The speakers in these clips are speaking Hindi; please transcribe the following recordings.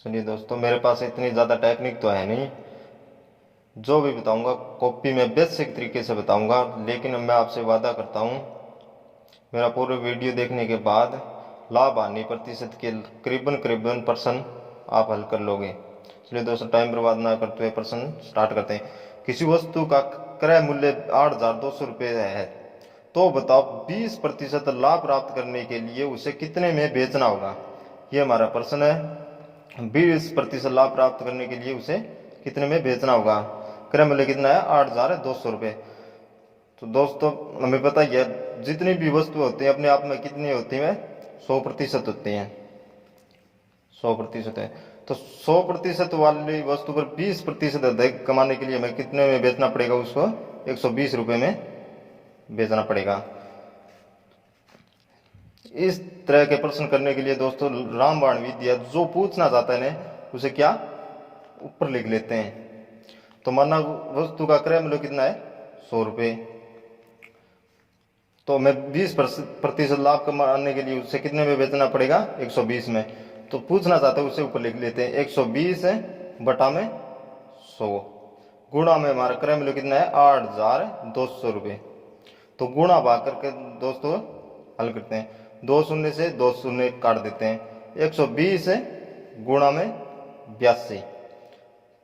चलिए दोस्तों, मेरे पास इतनी ज़्यादा टेक्निक तो है नहीं। जो भी बताऊंगा कॉपी में बेसिक तरीके से बताऊंगा, लेकिन मैं आपसे वादा करता हूँ मेरा पूरे वीडियो देखने के बाद लाभ हानि प्रतिशत के करीबन करीबन प्रश्न आप हल कर लोगे। चलिए दोस्तों, टाइम बर्बाद ना करते हुए प्रश्न स्टार्ट करते हैं। किसी वस्तु का क्रय मूल्य 8,200 रुपये है, तो बताओ 20% लाभ प्राप्त करने के लिए उसे कितने में बेचना होगा। ये हमारा प्रश्न है। 20% लाभ प्राप्त करने के लिए उसे कितने में बेचना होगा। क्रय मूल्य कितना है? 8,200 रुपये। तो दोस्तों, हमें पता ही है जितनी भी वस्तु होती है अपने आप में कितनी होती है? 100% होती हैं। 100% है। तो 100% वाली वस्तु पर 20% अधिक कमाने के लिए हमें कितने में बेचना पड़ेगा? उसको 120 रुपये में बेचना पड़ेगा। इस तरह के प्रश्न करने के लिए दोस्तों रामबाण विधि, जो पूछना चाहता है ना उसे क्या ऊपर लिख लेते हैं। तो माना वस्तु का क्रय मूल्य कितना है? 100 रुपये। तो हमें 20% लाभ कमाने के लिए उसे कितने में बेचना पड़ेगा? 120 में। तो पूछना चाहते हैं उसे ऊपर लिख लेते हैं 120 बटा में 100 गुणा में हमारा क्रय मूल्य कितना है? 8,200 रुपये। तो गुणा भाग करके दोस्तों हल करते हैं। 2 शून्य से 2 शून्य काट देते हैं। 120 गुणा में 82।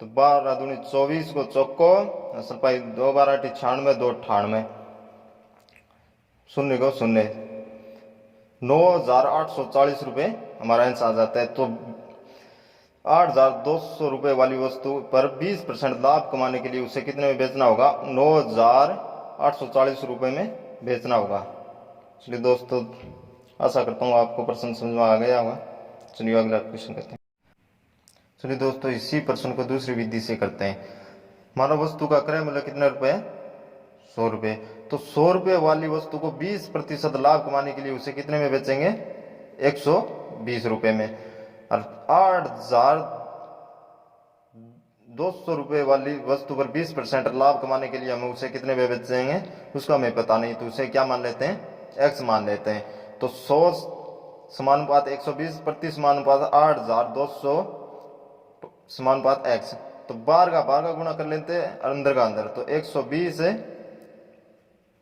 तो 12 दूनी 24 को चौको सपाई 2 12 96 2 98 शून्य को शून्य 9,840 रुपये हमारा आंसर आ जाता है। तो 8,200 रुपये वाली वस्तु पर 20% लाभ कमाने के लिए उसे कितने में बेचना होगा? 9,840 रुपये में बेचना होगा। चलिए दोस्तों, आशा करता हूँ आपको प्रश्न समझ में आ गया होगा। चलिए अगला क्वेश्चन करते हैं। चलिए दोस्तों, इसी प्रश्न को दूसरी विधि से करते हैं। मानो वस्तु का क्रय मूल्य कितना रुपये? 100 रुपये। तो 100 रुपये वाली वस्तु को 20% लाभ कमाने के लिए उसे कितने में बेचेंगे? 120 रुपये में। और 8,200 रुपये वाली वस्तु पर 20% लाभ कमाने के लिए हम उसे कितने में बेचेंगे उसका हमें पता नहीं, तो उसे क्या मान लेते हैं? x मान लेते हैं। तो 100 समानुपात 120 प्रति समानुपात 8,200 समानुपात x। तो बाहर का गुणा कर लेते हैं अंदर का अंदर। तो 120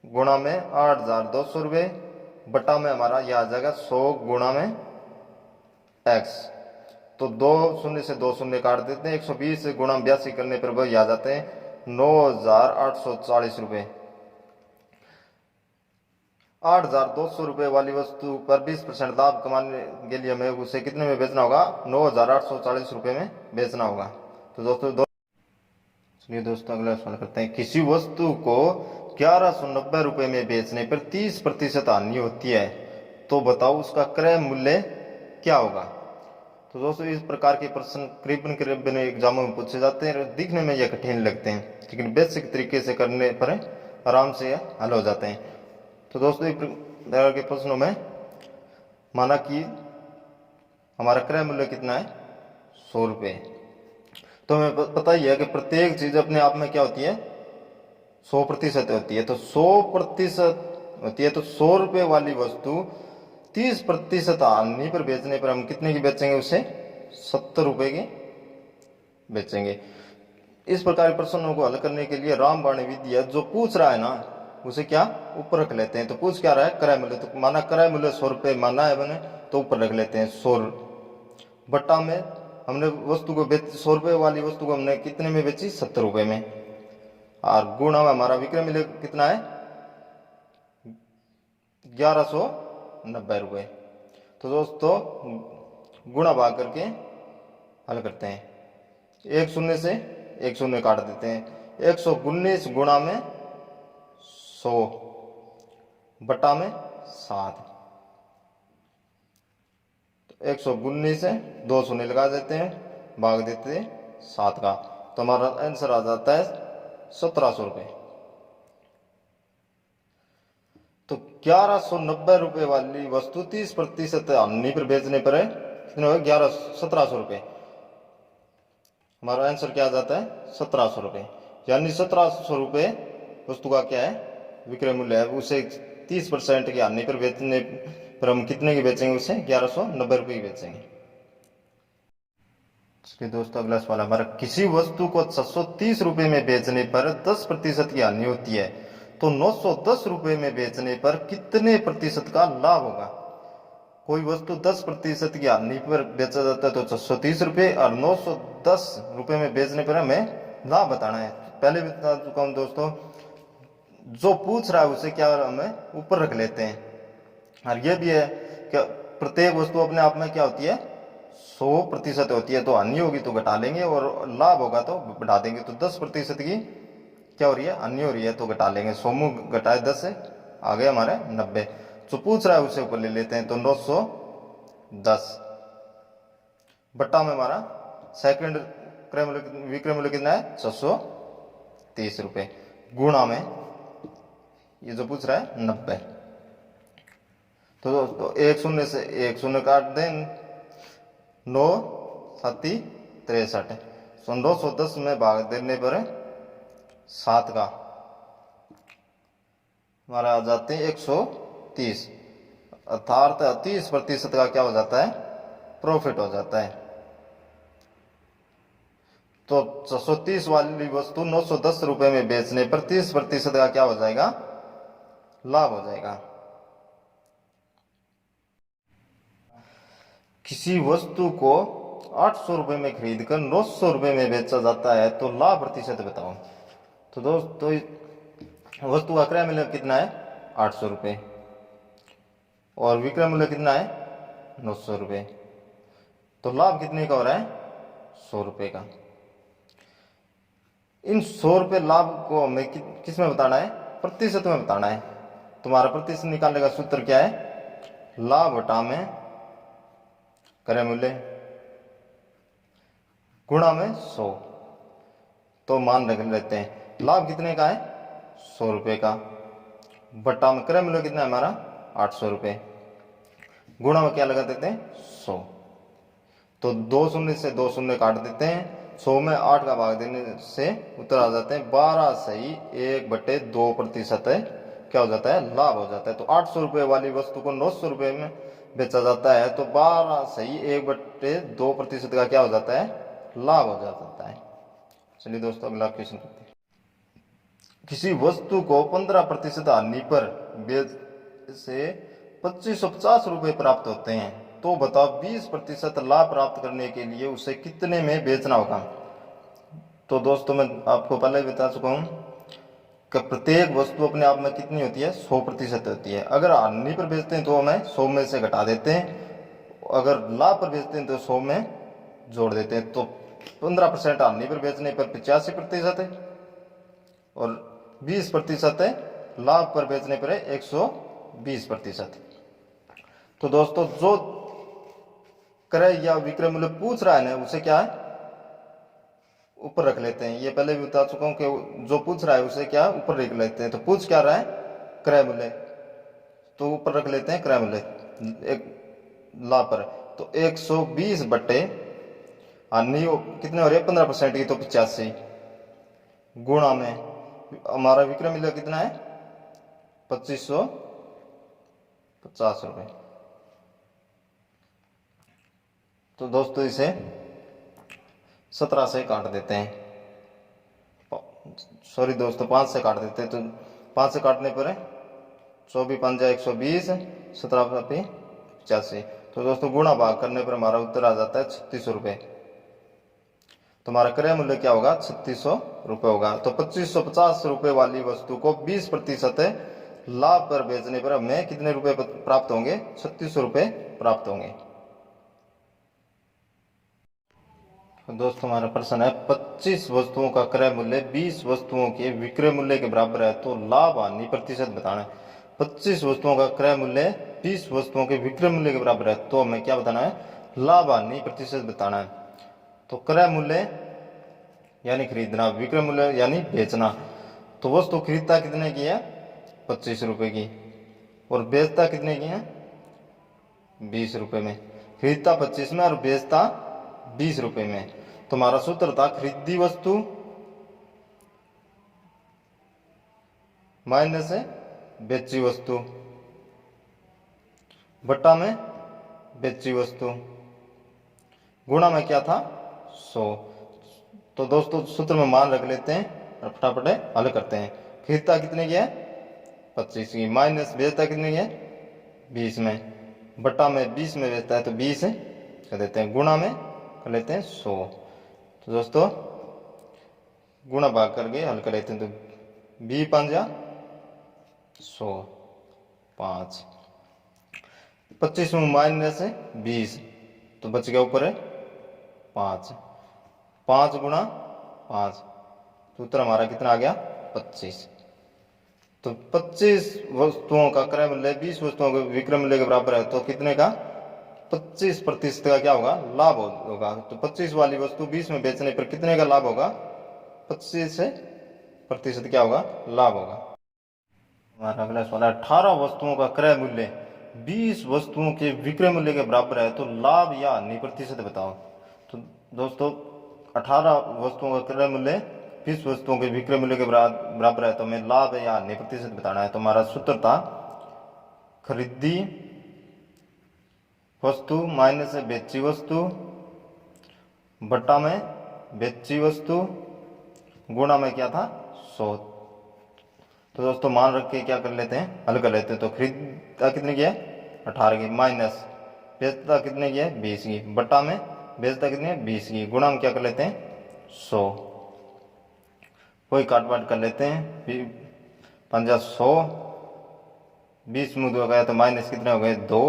गुणा में 8,200 रुपये बटा में हमारा यह आ जाएगा 100 गुणा में x। तो 2 शून्य से 2 शून्य काट देते हैं। 120 गुणा 82 करने पर वह आ जाते हैं 9,840 रुपये। 8,200 रुपये वाली वस्तु पर 20% लाभ कमाने के लिए हमें उसे कितने में बेचना होगा? 9,840 रुपये में बेचना होगा। तो चलिए दोस्तों, अगला सवाल करते हैं। किसी वस्तु को 1,190 रुपये में बेचने पर 30% हानि होती है, तो बताओ उसका क्रय मूल्य क्या होगा। तो दोस्तों, इस प्रकार के प्रश्न करीबन एग्जामों में पूछे जाते हैं। दिखने में यह कठिन लगते हैं, लेकिन बेसिक तरीके से करने पर आराम से हल हो जाते हैं। तो दोस्तों, इस प्रकार के प्रश्नों में माना कि हमारा क्रय मूल्य कितना है? 100 रुपये। तो हमें पता ही है कि प्रत्येक चीज अपने आप में क्या होती है? 100% होती है। तो 100% होती है। तो 100 रुपये वाली वस्तु 30% हानि पर बेचने पर हम कितने की बेचेंगे? उसे 70 रुपये की बेचेंगे। इस प्रकार के प्रश्नों को हल करने के लिए रामबाण विधि, जो पूछ रहा है ना उसे क्या ऊपर रख लेते हैं। तो पूछ क्या रहा है? क्रय मूल्य। तो माना क्रय मूल्य 100 रुपये माना है मैंने, तो ऊपर रख लेते हैं 100 बट्टा में हमने वस्तु को 100 रुपये वाली वस्तु को हमने कितने में बेची? 70 रुपये में। और गुणा में हमारा विक्रय मूल्य कितना है? 1,190 रुपये। तो दोस्तों, गुणा भाग करके हल करते हैं। 1 शून्य से 1 शून्य काट देते हैं। 119 गुणा में 100 बटा में 7। तो 119 से 2 शून्य लगा देते हैं, भाग देते हैं 7 का। तो हमारा आंसर आ जाता है 1,700 रुपये। तो 1,190 रुपये वाली वस्तु 30% हानि पर बेचने पर है कितने हो? 1,700 रुपये। हमारा आंसर क्या आ जाता है? 1,700 रुपये। यानी 1,700 रुपये वस्तु का क्या है? विक्रय मूल्य है। उसे 30% की हानि पर बेचने पर हम कितने की बेचेंगे? उसे 1,190 रुपये की बेचेंगे। चलिए दोस्तों अगला सवाल हमारा, किसी वस्तु को 630 रुपए में बेचने पर 10% की हानि होती है, तो 910 रुपए में बेचने पर कितने प्रतिशत का लाभ होगा। कोई वस्तु 10% की हानि पर बेचा जाता है तो 630 रुपये, और 910 रुपये में बेचने पर हमें लाभ बताना है। पहले भी बता चुका हूं दोस्तों, जो पूछ रहा है उसे क्या हमें ऊपर रख लेते हैं। और यह भी है कि प्रत्येक वस्तु अपने आप में क्या होती है, 100% होती है, तो हानि होगी तो घटा लेंगे और लाभ होगा तो बढ़ा देंगे। तो 10% की क्या हो रही है, हानि हो रही है, तो घटा लेंगे। 100 में घटाए 10 से आ गए हमारे 90। जो पूछ रहा है उसे ऊपर ले लेते हैं, तो 910 बट्टा में हमारा सेकंड क्रय मूल्य विक्रय मूल्य कितना है 630 रुपये, गुणा में ये जो पूछ रहा है 90। तो दोस्तों एक शून्य से एक शून्य काट दें, 9 7 63, तो 910 में भाग देने पर 7 का हमारा आ जाते हैं 130, अर्थात 30% का क्या हो जाता है, प्रॉफिट हो जाता है। तो 630 वाली वस्तु 910 रुपए में बेचने पर 30% का क्या हो जाएगा, लाभ हो जाएगा। किसी वस्तु को 800 रुपए में खरीदकर 900 रुपए में बेचा जाता है, तो लाभ प्रतिशत बताओ। तो दोस्तों वस्तु का क्रय मूल्य कितना है 800 रुपये, और विक्रय मूल्य कितना है 900 रुपये, तो लाभ कितने का हो रहा है 100 रुपये का। इन 100 रुपये लाभ को हमें किस में बताना है, प्रतिशत में बताना है। तुम्हारा प्रतिशत निकालने का सूत्र क्या है, लाभ बटा में क्रय मूल्य गुणा में 100। तो मान रख लेते हैं लाभ कितने का है 100 रुपये का, बट्टा में क्रय मूल्य कितना है हमारा 800 रुपये, गुणा में क्या लगा देते हैं 100। तो 2 शून्य से 2 शून्य काट देते हैं, 100 में 8 का भाग देने से उत्तर आ जाते हैं 12 सही 1/2% क्या हो जाता है, लाभ हो जाता है। तो 800 रुपये वाली वस्तु को 900 रुपये में बेचा जाता है, तो 12 सही 1/2% का क्या हो जाता है, लाभ हो जाता है। चलिए दोस्तों अगला क्वेश्चन करते हैं। किसी वस्तु को 15% हानि पर बेच से 2550 रुपये प्राप्त होते हैं, तो बताओ 20% लाभ प्राप्त करने के लिए उसे कितने में बेचना होगा। तो दोस्तों मैं आपको पहले ही बता चुका हूं कि प्रत्येक वस्तु अपने आप में कितनी होती है 100% होती है। अगर हानि पर बेचते हैं तो हमें 100 में से घटा देते हैं, अगर लाभ पर बेचते हैं तो 100 में जोड़ देते हैं। तो 15% हानि पर बेचने पर 85% है, और 20% लाभ पर बेचने पर 120%। तो दोस्तों जो क्रय या विक्रय मूल्य पूछ रहा है ना उसे क्या है ऊपर रख लेते हैं। ये पहले भी बता चुका हूं कि जो पूछ रहा है उसे क्या ऊपर रख लेते हैं। तो पूछ क्या रहा है क्रय मूल्य, तो ऊपर रख लेते हैं क्रय मूल्य एक लाभ पर। तो 120 बट्टे हानि कितने हो रही है 15% की, तो 85, गुणा में हमारा विक्रय मूल्य कितना है 2550 रुपये। तो दोस्तों इसे 17 से काट देते हैं, सॉरी दोस्तों 5 से काट देते हैं। तो 5 से काटने पर 24 5 120, 17 85। तो दोस्तों गुणा भाग करने पर हमारा उत्तर आ जाता है 3600 रुपये। तो हमारा क्रय मूल्य क्या होगा 3600 रुपये होगा। तो 2550 रुपये वाली वस्तु को 20% लाभ पर बेचने पर हमें कितने रुपए प्राप्त होंगे 3600 रुपये प्राप्त होंगे। दोस्तों हमारा प्रश्न है 25 वस्तुओं का क्रय मूल्य 20 वस्तुओं के विक्रय मूल्य के बराबर है, तो लाभ हानि प्रतिशत बताना है। 25 वस्तुओं का क्रय मूल्य 20 वस्तुओं के विक्रय मूल्य के बराबर है, तो हमें क्या बताना है लाभ हानि प्रतिशत बताना है। तो क्रय मूल्य यानी खरीदना, विक्रय मूल्य यानी बेचना। तो वस्तु खरीदता कितने की है 25 रुपए की, और बेचता कितने की है 20 रुपए में। खरीदता 25 में और बेचता 20 रुपए में। तो हमारा सूत्र था खरीदी वस्तु माइनस बेची वस्तु बट्टा में बेची वस्तु, गुणा में क्या था 100। तो दोस्तों सूत्र में मान रख लेते हैं और फटाफट हल करते हैं। खरीदता कितने की है 25 की, माइनस बेचता कितने की है 20 में, बट्टा में 20 में बेचता है तो 20 कर देते हैं, गुणा में कर लेते हैं 100। तो दोस्तों गुणा भाग करके हल कर लेते हैं, तो 20 5 100 5, 25 में माइनस 20 तो बच गया ऊपर 5, 5 गुणा 5 तो उत्तर हमारा कितना आ गया 25। तो 25 वस्तुओं का क्रय मूल्य 20 वस्तुओं के विक्रय मूल्य के बराबर है, तो कितने का 25% का क्या होगा लाभ होगा। तो 25 वाली वस्तु 20 में बेचने पर कितने का लाभ होगा 25% क्या होगा लाभ होगा। हमारा अगला सवाल है 18 वस्तुओं का क्रय मूल्य 20 वस्तुओं के विक्रय मूल्य के बराबर है, तो लाभ या हानि प्रतिशत बताओ। तो दोस्तों 18 वस्तुओं का क्रय मूल्य 20 वस्तुओं के विक्रय मूल्य के बराबर है, तो हमें लाभ या हानि प्रतिशत बताना है। तो हमारा सूत्र था खरीदी वस्तु माइनस बेची वस्तु बट्टा में बेची वस्तु गुणा में क्या था 100। तो दोस्तों मान रख के क्या कर लेते हैं हल कर लेते हैं। तो खरीदता कितने की है 18 की, माइनस बेचता कितने की है 20 की, बट्टा में बेचता कितने है 20 की, गुणा में क्या कर लेते हैं 100। कोई काट बाट कर लेते हैं, 5 100, 20 में 2 गया तो माइनस कितने हो गए 2,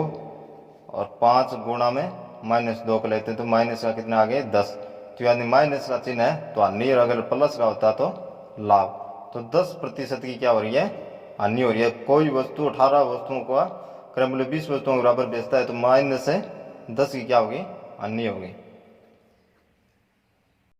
और 5 गुणा में -2 कर लेते हैं, तो माइनस का कितना आ गए 10। तो यानी माइनस का चिन्ह है तो हानि, और अगर प्लस का होता तो लाभ। तो 10% की क्या हो रही है हानि हो रही है। कोई वस्तु 18 वस्तुओं का क्रय मूल्य 20 वस्तुओं के बराबर बेचता है तो -10 की क्या होगी हानि होगी।